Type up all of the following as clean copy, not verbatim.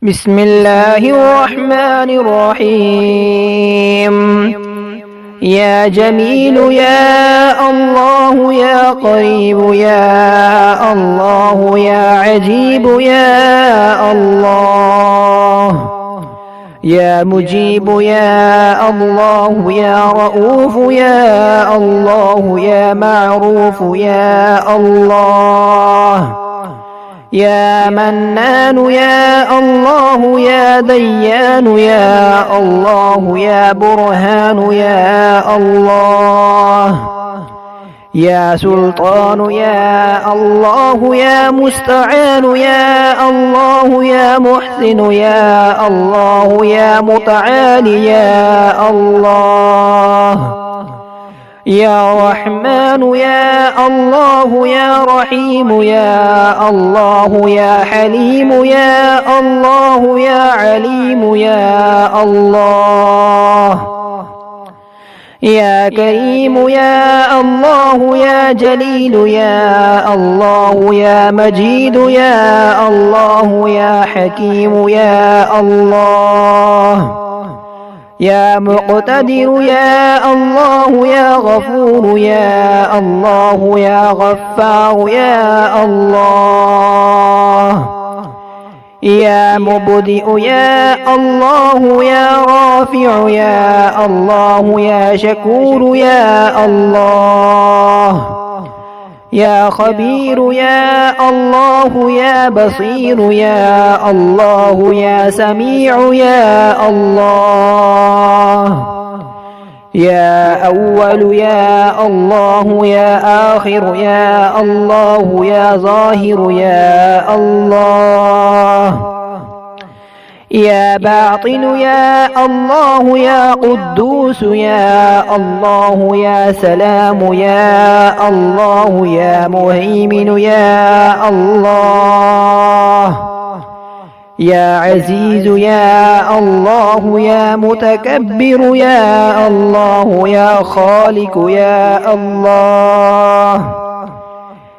بسم الله الرحمن الرحيم. يا جميل يا الله يا قريب يا الله يا عجيب يا الله يا مجيب يا الله يا رؤوف يا الله يا معروف يا الله يا منان يا الله يا ديان يا الله يا برهان يا الله يا سلطان يا الله يا مستعان يا الله يا محسن يا الله يا متعالي يا الله يا رحمن يا الله يا رحيم يا الله يا حليم يا الله يا عليم يا الله يا كريم يا الله يا جليل يا الله يا مجيد يا الله يا حكيم يا الله يا مقتدر يا الله يا غفور يا الله يا غفار يا الله يا مبدئ يا الله يا رافع يا الله يا شكور يا الله يا خبير يا الله يا بصير يا الله يا سميع يا الله يا أول يا الله يا آخر يا الله يا ظاهر يا الله يا باطن يا الله يا قدوس يا الله يا سلام يا الله يا مهيمن يا الله يا عزيز يا الله يا متكبر يا الله يا خالق يا الله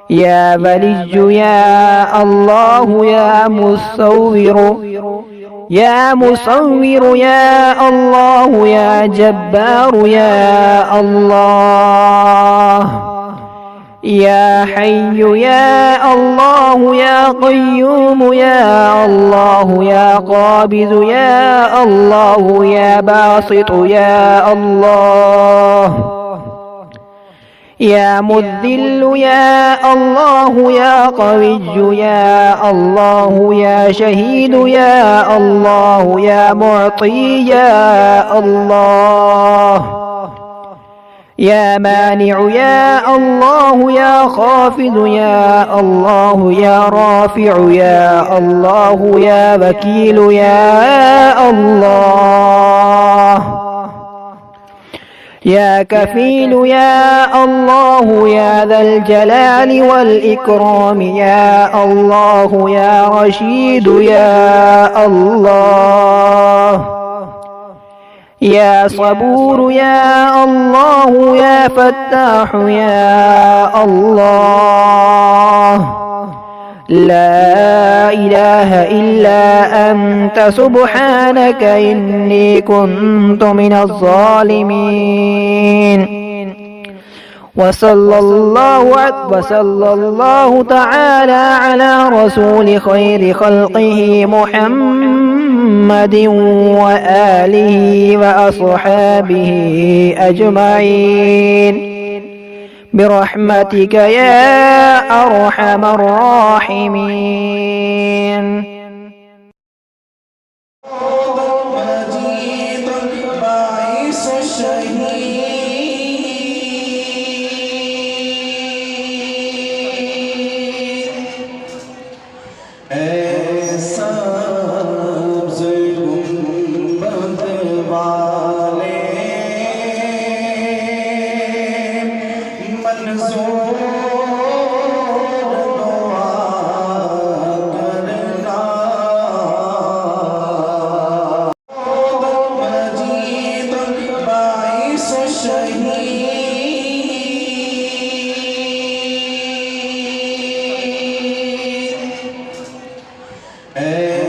يا بلج يا الله يا مصور يا الله يا جبار يا الله يا حي يا الله يا قيوم يا الله يا قابض يا الله يا باسط يا الله يا مذل يا الله يا قوي يا الله يا شهيد يا الله يا معطي يا الله يا مانع يا الله يا خافض يا الله يا رافع يا الله يا وكيل يا الله يا كفيل يا الله يا ذا الجلال والإكرام يا الله يا رشيد يا الله يا صبور يا الله يا فتاح يا الله لا إله إلا أنت سبحانك إني كنت من الظالمين. وصلى الله تعالى على رسول خير خلقه محمد وآله وأصحابه أجمعين برحمتك يا أرحم الراحمين. Hey.